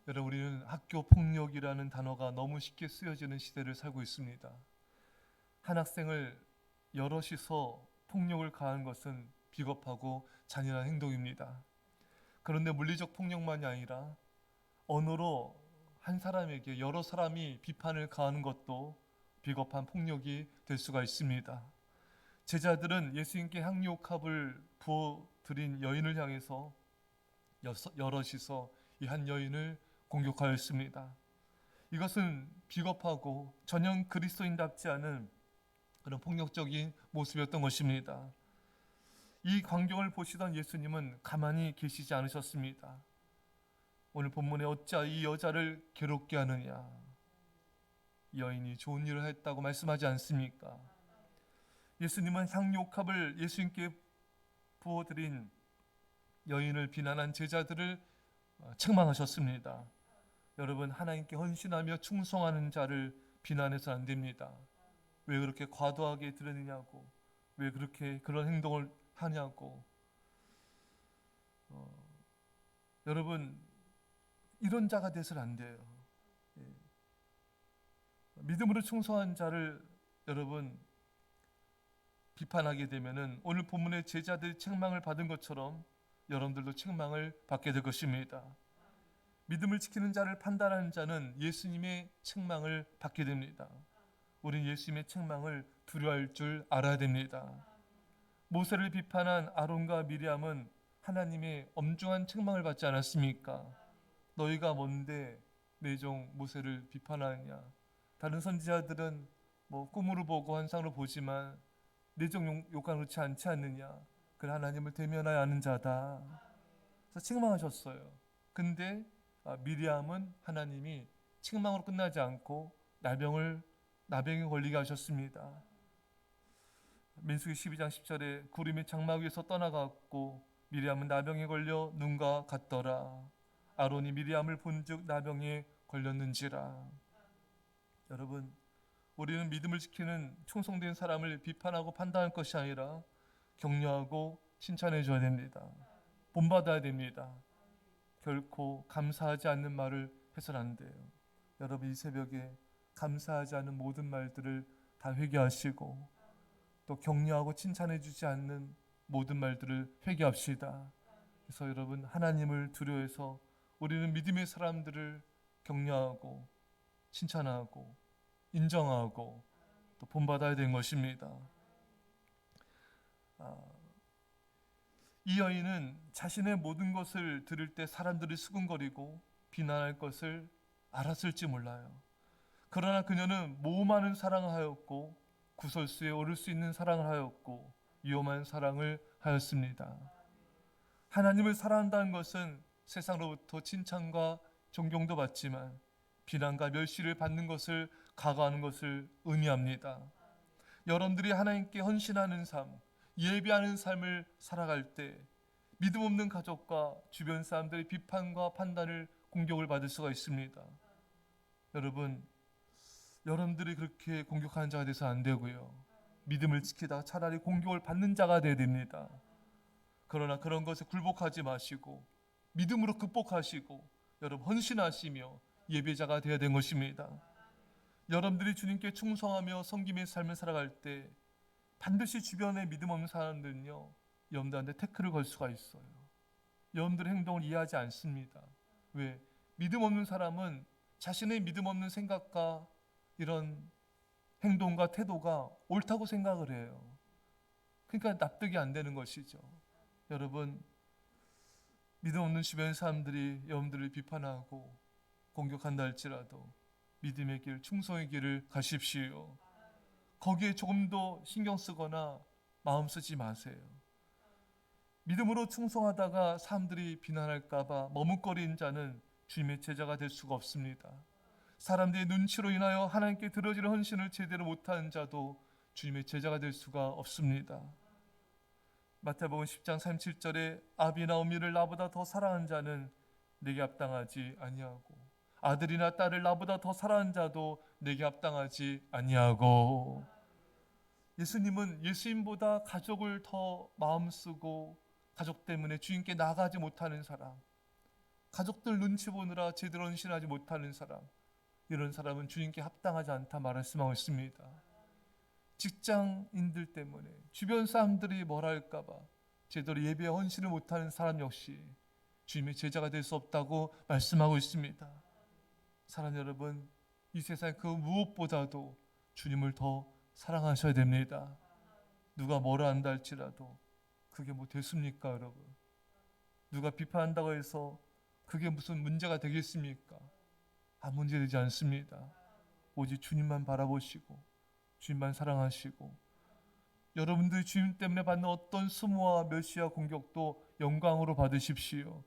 여러분, 우리는 학교 폭력이라는 단어가 너무 쉽게 쓰여지는 시대를 살고 있습니다. 한 학생을 여럿이서 폭력을 가한 것은 비겁하고 잔인한 행동입니다. 그런데 물리적 폭력만이 아니라 언어로 한 사람에게 여러 사람이 비판을 가하는 것도 비겁한 폭력이 될 수가 있습니다. 제자들은 예수님께 향유옥합을 부어드린 여인을 향해서 여럿이서 이 한 여인을 공격하였습니다. 이것은 비겁하고 전혀 그리스도인답지 않은 그런 폭력적인 모습이었던 것입니다. 이 광경을 보시던 예수님은 가만히 계시지 않으셨습니다. 오늘 본문에 어찌 이 여자를 괴롭게 하느냐, 이 여인이 좋은 일을 했다고 말씀하지 않습니까? 예수님은 향유옥합을 예수님께 부어드린 여인을 비난한 제자들을 책망하셨습니다. 여러분, 하나님께 헌신하며 충성하는 자를 비난해서는 안 됩니다. 왜 그렇게 과도하게 드러내냐고, 왜 그렇게 그런 행동을 하냐고. 여러분, 이런 자가 돼서는 안 돼요. 예. 믿음으로 충성한 자를 여러분 비판하게 되면은 오늘 본문의 제자들이 책망을 받은 것처럼 여러분들도 책망을 받게 될 것입니다. 믿음을 지키는 자를 판단하는 자는 예수님의 책망을 받게 됩니다. 우린 예수님의 책망을 두려워할 줄 알아야 됩니다. 모세를 비판한 아론과 미리암은 하나님의 엄중한 책망을 받지 않았습니까? 너희가 뭔데 내 종 모세를 비판하느냐? 다른 선지자들은 뭐 꿈으로 보고 환상으로 보지만 내 종 욕한 그렇지 않지 않느냐? 그 하나님을 대면하여 아는 자다. 그래서 책망하셨어요. 근데 미리암은 하나님이 책망으로 끝나지 않고 나병에 걸리게 하셨습니다. 민수기 12장 10절에 구름이 장막 위에서 떠나갔고 미리암은 나병에 걸려 눈과 같더라. 아론이 미리암을 본즉 나병에 걸렸는지라. 여러분, 우리는 믿음을 지키는 충성된 사람을 비판하고 판단할 것이 아니라 격려하고 칭찬해 줘야 됩니다. 본받아야 됩니다. 결코 감사하지 않는 말을 해서는 안 돼요. 여러분, 이 새벽에 감사하지 않은 모든 말들을 다 회개하시고 또 격려하고 칭찬해 주지 않는 모든 말들을 회개합시다. 그래서 여러분, 하나님을 두려워해서 우리는 믿음의 사람들을 격려하고 칭찬하고 인정하고 또 본받아야 되는 것입니다. 이 여인은 자신의 모든 것을 들을 때 사람들이 수군거리고 비난할 것을 알았을지 몰라요. 그러나 그녀는 모험하는 사랑을 하였고 구설수에 오를 수 있는 사랑을 하였고 위험한 사랑을 하였습니다. 하나님을 사랑한다는 것은 세상으로부터 칭찬과 존경도 받지만 비난과 멸시를 받는 것을 각오하는 것을 의미합니다. 여러분들이 하나님께 헌신하는 삶, 예배하는 삶을 살아갈 때 믿음 없는 가족과 주변 사람들의 비판과 판단을 공격을 받을 수가 있습니다. 여러분들이 그렇게 공격하는 자가 돼서 안 되고요. 믿음을 지키다가 차라리 공격을 받는 자가 되어야 됩니다. 그러나 그런 것에 굴복하지 마시고 믿음으로 극복하시고 여러분 헌신하시며 예배자가 되어야 되는 것입니다. 여러분들이 주님께 충성하며 섬김의 삶을 살아갈 때 반드시 주변에 믿음 없는 사람들은요, 여러분들한테 태클을 걸 수가 있어요. 여러분들의 행동을 이해하지 않습니다. 왜? 믿음 없는 사람은 자신의 믿음 없는 생각과 이런 행동과 태도가 옳다고 생각을 해요. 그러니까 납득이 안 되는 것이죠. 여러분, 믿음 없는 주변 사람들이 여러분들을 비판하고 공격한다 할지라도 믿음의 길, 충성의 길을 가십시오. 거기에 조금 더 신경 쓰거나 마음 쓰지 마세요. 믿음으로 충성하다가 사람들이 비난할까 봐 머뭇거리는 자는 주님의 제자가 될 수가 없습니다. 사람들의 눈치로 인하여 하나님께 드려지는 헌신을 제대로 못하는 자도 주님의 제자가 될 수가 없습니다. 마태복음 10장 37절에 아비나 어미를 나보다 더 사랑하는 자는 내게 합당하지 아니하고 아들이나 딸을 나보다 더 사랑하는 자도 내게 합당하지 아니하고. 예수님은 예수님보다 가족을 더 마음 쓰고 가족 때문에 주님께 나가지 못하는 사람, 가족들 눈치 보느라 제대로 헌신하지 못하는 사람, 이런 사람은 주님께 합당하지 않다 말씀하고 있습니다. 직장인들 때문에 주변 사람들이 뭐라 할까봐 제대로 예배에 헌신을 못하는 사람 역시 주님의 제자가 될 수 없다고 말씀하고 있습니다. 사랑하는 여러분, 이 세상 그 무엇보다도 주님을 더 사랑하셔야 됩니다. 누가 뭐라 한다 할지라도 그게 뭐 됐습니까, 여러분? 누가 비판한다고 해서 그게 무슨 문제가 되겠습니까? 아무 문제 되지 않습니다. 오직 주님만 바라보시고 주님만 사랑하시고, 여러분들이 주님 때문에 받는 어떤 수모와 멸시와 공격도 영광으로 받으십시오.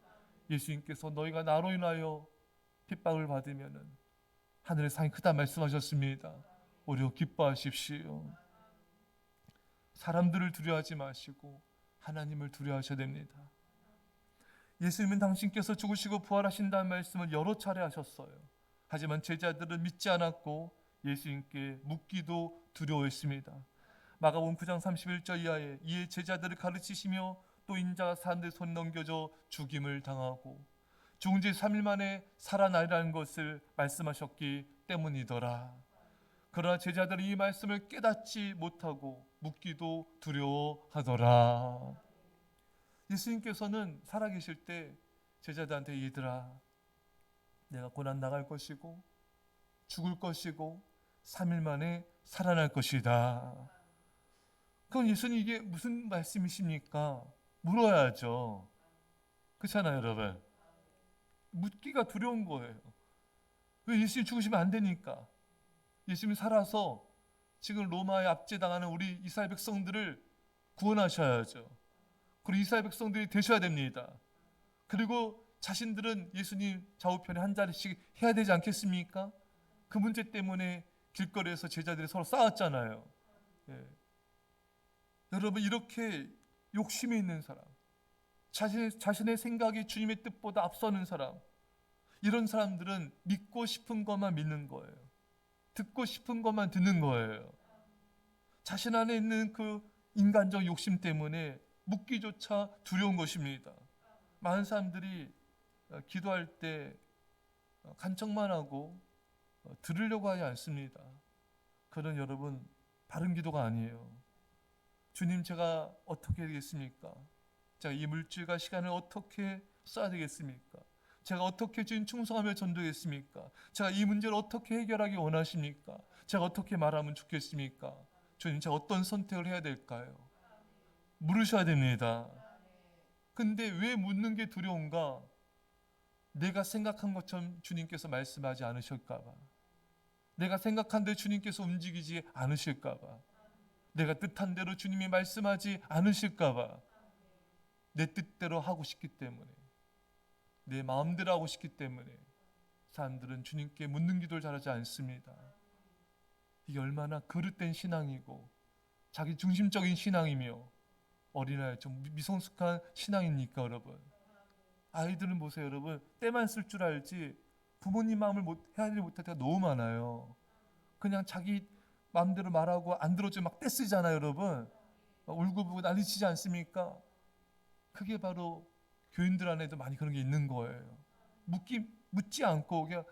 예수님께서 너희가 나로 인하여 핍박을 받으면은 하늘의 상이 크다 말씀하셨습니다. 오히려 기뻐하십시오. 사람들을 두려워하지 마시고 하나님을 두려워하셔야 됩니다. 예수님은 당신께서 죽으시고 부활하신다는 말씀을 여러 차례 하셨어요. 하지만 제자들은 믿지 않았고 예수님께 묻기도 두려워했습니다. 마가복음 9장 31절 이하에 이에 제자들을 가르치시며 또 인자가 사람들 손 넘겨져 죽임을 당하고 죽은 지 3일 만에 살아나리라는 것을 말씀하셨기 때문이더라. 그러나 제자들은 이 말씀을 깨닫지 못하고 묻기도 두려워하더라. 예수님께서는 살아계실 때 제자들한테 얘들아, 내가 고난 당할 것이고 죽을 것이고 3일 만에 살아날 것이다. 그럼 예수님 이게 무슨 말씀이십니까? 물어야죠. 그렇잖아요, 여러분. 묻기가 두려운 거예요. 왜 예수님 죽으시면 안 되니까. 예수님이 살아서 지금 로마에 압제당하는 우리 이스라엘 백성들을 구원하셔야죠. 그리고 이스라엘 백성들이 되셔야 됩니다. 그리고 자신들은 예수님 좌우편에 한 자리씩 해야 되지 않겠습니까? 그 문제 때문에 길거리에서 제자들이 서로 싸웠잖아요. 예. 여러분, 이렇게 욕심이 있는 사람, 자신의 생각이 주님의 뜻보다 앞서는 사람, 이런 사람들은 믿고 싶은 것만 믿는 거예요. 듣고 싶은 것만 듣는 거예요. 자신 안에 있는 그 인간적 욕심 때문에 묻기조차 두려운 것입니다. 많은 사람들이 기도할 때 간청만 하고 들으려고 하지 않습니다. 그런 여러분, 바른 기도가 아니에요. 주님, 제가 어떻게 되겠습니까? 제가 이 물질과 시간을 어떻게 써야 되겠습니까? 제가 어떻게 주님 충성하며 전도하겠습니까? 제가 이 문제를 어떻게 해결하기 원하십니까? 제가 어떻게 말하면 좋겠습니까? 주님, 제가 어떤 선택을 해야 될까요? 물으셔야 됩니다. 근데 왜 묻는 게 두려운가? 내가 생각한 것처럼 주님께서 말씀하지 않으실까 봐. 내가 생각한 대로 주님께서 움직이지 않으실까 봐. 내가 뜻한 대로 주님이 말씀하지 않으실까 봐. 내 뜻대로 하고 싶기 때문에, 내 마음대로 하고 싶기 때문에 사람들은 주님께 묻는 기도를 잘하지 않습니다. 이게 얼마나 그릇된 신앙이고 자기 중심적인 신앙이며 어린아이 좀 미성숙한 신앙입니까, 여러분? 아이들은 보세요, 여러분. 때만 쓸 줄 알지 부모님 마음을 헤아리지 못할 때가 너무 많아요. 그냥 자기 마음대로 말하고 안 들어주면 막 떼쓰잖아요, 여러분. 울고불고 난리치지 않습니까? 그게 바로 교인들 안에도 많이 그런 게 있는 거예요. 묻지 않고 그냥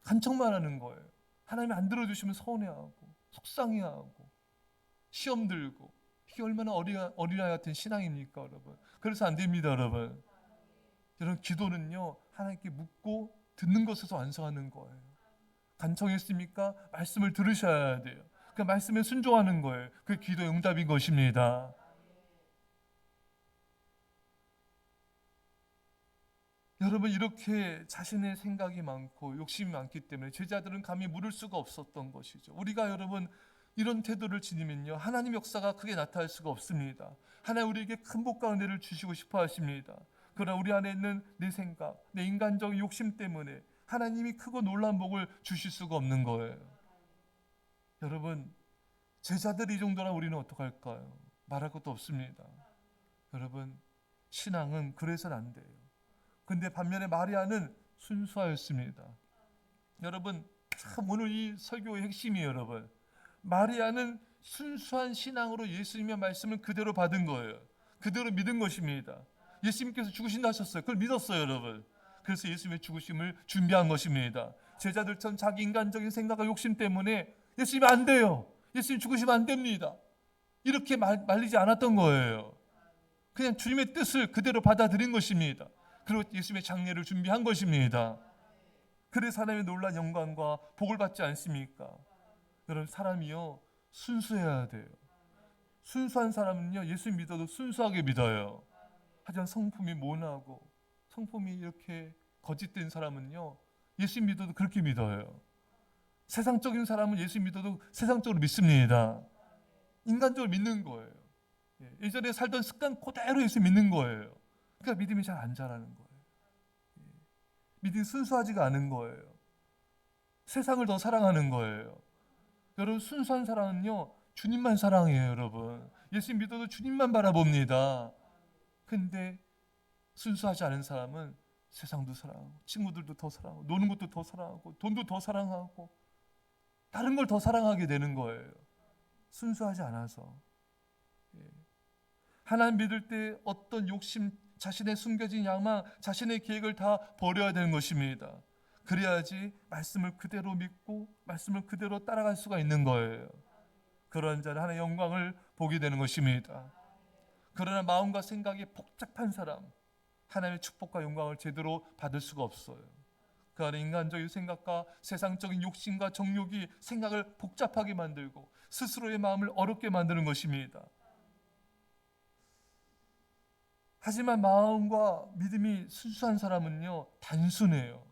간청만 하는 거예요. 하나님이 안 들어주시면 서운해하고 속상해하고 시험 들고, 이게 얼마나 어린아이 같은 신앙입니까, 여러분? 그래서 안 됩니다, 여러분. 여러분, 기도는요, 하나님께 묻고 듣는 것에서 완성하는 거예요. 간청했습니까? 말씀을 들으셔야 돼요. 그 말씀에 순종하는 거예요. 그게 기도의 응답인 것입니다. 여러분, 이렇게 자신의 생각이 많고 욕심이 많기 때문에 제자들은 감히 물을 수가 없었던 것이죠. 우리가 여러분 이런 태도를 지니면요, 하나님 역사가 크게 나타날 수가 없습니다. 하나님 우리에게 큰 복과 은혜를 주시고 싶어 하십니다. 그러나 우리 안에 있는 내 생각, 내 인간적 욕심 때문에 하나님이 크고 놀라운 복을 주실 수가 없는 거예요. 여러분, 제자들이 이 정도나 우리는 어떡할까요? 말할 것도 없습니다. 여러분, 신앙은 그래서는 안 돼요. 근데 반면에 마리아는 순수하였습니다. 여러분, 참 오늘 이 설교의 핵심이에요, 여러분. 마리아는 순수한 신앙으로 예수님의 말씀을 그대로 받은 거예요. 그대로 믿은 것입니다. 예수님께서 죽으신다 하셨어요. 그걸 믿었어요, 여러분. 그래서 예수님의 죽으심을 준비한 것입니다. 제자들처럼 자기 인간적인 생각과 욕심 때문에 예수님 안 돼요, 예수님 죽으시면 안 됩니다, 이렇게 말리지 않았던 거예요. 그냥 주님의 뜻을 그대로 받아들인 것입니다. 그리고 예수님의 장례를 준비한 것입니다. 그래서 하나님의 놀라운 영광과 복을 받지 않습니까? 여러분, 사람이요 순수해야 돼요. 순수한 사람은요 예수님 믿어도 순수하게 믿어요. 하지만 성품이 모나고 성품이 이렇게 거짓된 사람은요 예수님 믿어도 그렇게 믿어요. 세상적인 사람은 예수님 믿어도 세상적으로 믿습니다. 인간적으로 믿는 거예요. 예전에 살던 습관 그대로 예수 믿는 거예요. 그러니까 믿음이 잘 안 자라는 거예요. 믿음이 순수하지가 않은 거예요. 세상을 더 사랑하는 거예요. 여러분, 순수한 사랑은요 주님만 사랑해요. 여러분, 예수 믿어도 주님만 바라봅니다. 근데 순수하지 않은 사람은 세상도 사랑하고 친구들도 더 사랑하고 노는 것도 더 사랑하고 돈도 더 사랑하고 다른 걸 더 사랑하게 되는 거예요. 순수하지 않아서. 하나님 믿을 때 어떤 욕심, 자신의 숨겨진 야망, 자신의 계획을 다 버려야 되는 것입니다. 그래야지 말씀을 그대로 믿고 말씀을 그대로 따라갈 수가 있는 거예요. 그러한 자는 하나님의 영광을 보게 되는 것입니다. 그러나 마음과 생각이 복잡한 사람, 하나님의 축복과 영광을 제대로 받을 수가 없어요. 그 안에 인간적인 생각과 세상적인 욕심과 정욕이 생각을 복잡하게 만들고 스스로의 마음을 어렵게 만드는 것입니다. 하지만 마음과 믿음이 순수한 사람은요 단순해요.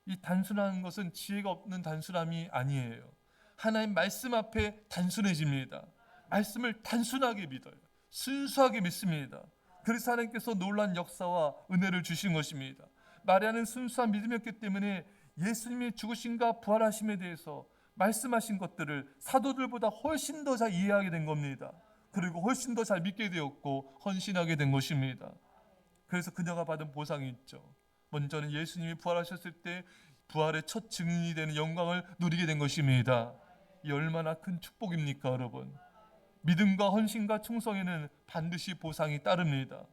이 단순한 것은 지혜가 없는 단순함이 아니에요. 하나님 말씀 앞에 단순해집니다. 말씀을 단순하게 믿어요. 순수하게 믿습니다. 그래서 하나님께서 놀라운 역사와 은혜를 주신 것입니다. 마리아는 순수한 믿음이었기 때문에 예수님의 죽으심과 부활하심에 대해서 말씀하신 것들을 사도들보다 훨씬 더 잘 이해하게 된 겁니다. 그리고 훨씬 더 잘 믿게 되었고 헌신하게 된 것입니다. 그래서 그녀가 받은 보상이 있죠. 먼저는 예수님이 부활하셨을 때 부활의 첫 증인이 되는 영광을 누리게 된 것입니다. 이 얼마나 큰 축복입니까, 여러분? 믿음과 헌신과 충성에는 반드시 보상이 따릅니다.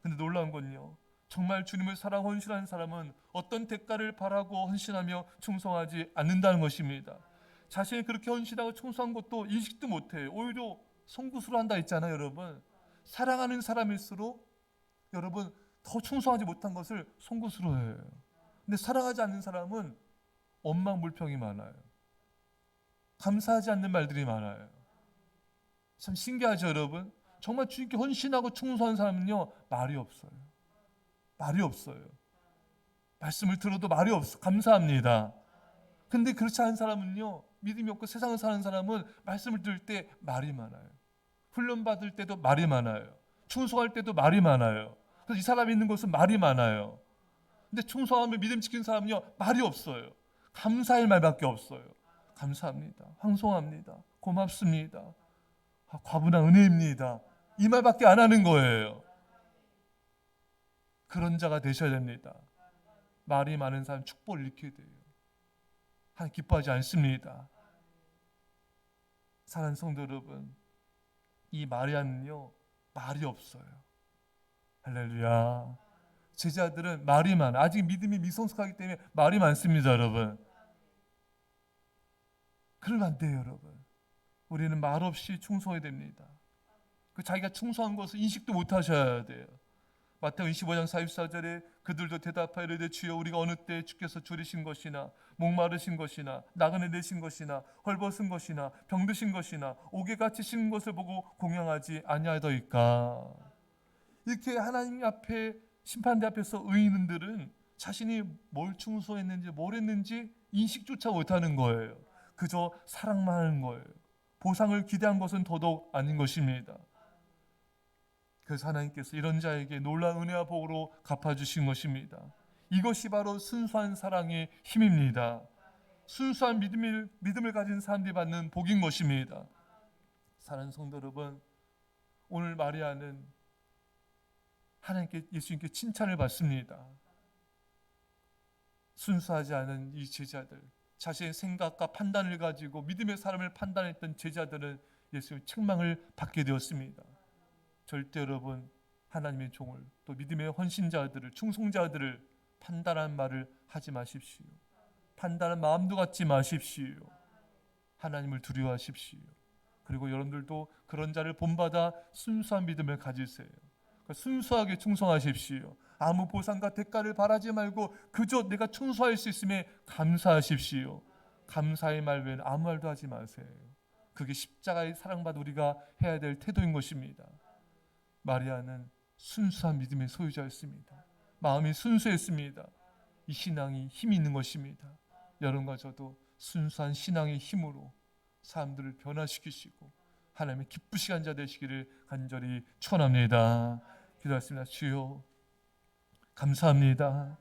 근데 놀라운 건요, 정말 주님을 사랑 헌신하는 사람은 어떤 대가를 바라고 헌신하며 충성하지 않는다는 것입니다. 자신이 그렇게 헌신하고 충성한 것도 인식도 못해요. 오히려 송구스러 한다 했잖아요. 여러분, 사랑하는 사람일수록 여러분 더 충성하지 못한 것을 송구스러워해요. 근데 사랑하지 않는 사람은 원망불평이 많아요. 감사하지 않는 말들이 많아요. 참 신기하죠, 여러분? 정말 주님께 헌신하고 충성한 사람은요 말이 없어요. 말이 없어요. 말씀을 들어도 말이 없어. 감사합니다. 근데 그렇지 않은 사람은요, 믿음이 없고 세상을 사는 사람은 말씀을 들을 때 말이 많아요. 훈련 받을 때도 말이 많아요. 충성할 때도 말이 많아요. 그래서 이 사람이 있는 곳은 말이 많아요. 근데 충성하며 믿음 지키는 사람은요 말이 없어요. 감사할 말밖에 없어요. 감사합니다. 황송합니다. 고맙습니다. 과분한 은혜입니다. 이 말밖에 안 하는 거예요. 그런 자가 되셔야 됩니다. 말이 많은 사람 축복을 잃게 돼요. 하나님 기뻐하지 않습니다. 사랑하는 성도 여러분, 이 마리아는요 말이 없어요. 할렐루야. 제자들은 말이 많아. 아직 믿음이 미성숙하기 때문에 말이 많습니다, 여러분. 그러면 안 돼요, 여러분. 우리는 말 없이 충성해야 됩니다. 그 자기가 충성한 것을 인식도 못 하셔야 돼요. 마태복음 25장 44절에 그들도 대답하여 이르되 주여 우리가 어느 때 주께서 줄이신 것이나 목마르신 것이나 나그네 되신 것이나 헐벗은 것이나 병드신 것이나 옥에 갇히신 것을 보고 공양하지 아니하더이까. 이렇게 하나님 앞에 심판대 앞에서 의인들은 자신이 뭘 충성했는지 뭘 했는지 인식조차 못하는 거예요. 그저 사랑만 하는 거예요. 보상을 기대한 것은 더더욱 아닌 것입니다. 그래서 하나님께서 이런 자에게 놀라운 은혜와 복으로 갚아주신 것입니다. 이것이 바로 순수한 사랑의 힘입니다. 순수한 믿음을 가진 사람들이 받는 복인 것입니다. 사랑하는 성도 여러분, 오늘 마리아는 하나님께 예수님께 칭찬을 받습니다. 순수하지 않은 이 제자들, 자신의 생각과 판단을 가지고 믿음의 사람을 판단했던 제자들은 예수님의 책망을 받게 되었습니다. 절대 여러분 하나님의 종을 또 믿음의 헌신자들을 충성자들을 판단한 말을 하지 마십시오. 판단한 마음도 갖지 마십시오. 하나님을 두려워하십시오. 그리고 여러분들도 그런 자를 본받아 순수한 믿음을 가지세요. 순수하게 충성하십시오. 아무 보상과 대가를 바라지 말고 그저 내가 충성할 수 있음에 감사하십시오. 감사의 말 외에는 아무 말도 하지 마세요. 그게 십자가의 사랑받아 우리가 해야 될 태도인 것입니다. 마리아는 순수한 믿음의 소유자였습니다. 마음이 순수했습니다. 이 신앙이 힘이 있는 것입니다. 여러분과 저도 순수한 신앙의 힘으로 사람들을 변화시키시고 하나님의 기쁘시게 한 자 되시기를 간절히 축원합니다. 기도하겠습니다. 주여 감사합니다.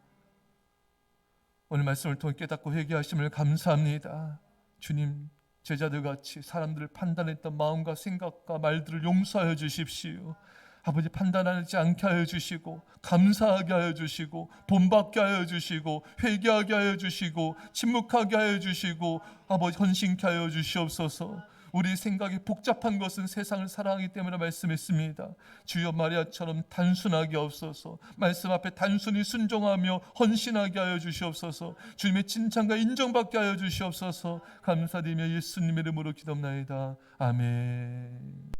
오늘 말씀을 통해 깨닫고 회개하심을 감사합니다. 주님, 제자들 같이 사람들을 판단했던 마음과 생각과 말들을 용서하여 주십시오. 아버지, 판단하지 않게 하여 주시고 감사하게 하여 주시고 본받게 하여 주시고 회개하게 하여 주시고 침묵하게 하여 주시고 아버지 헌신케 하여 주시옵소서. 우리 생각이 복잡한 것은 세상을 사랑하기 때문에 말씀했습니다. 주여 마리아처럼 단순하게 없어서 말씀 앞에 단순히 순종하며 헌신하게 하여 주시옵소서. 주님의 칭찬과 인정받게 하여 주시옵소서. 감사드리며 예수님의 이름으로 기도합나이다. 아멘.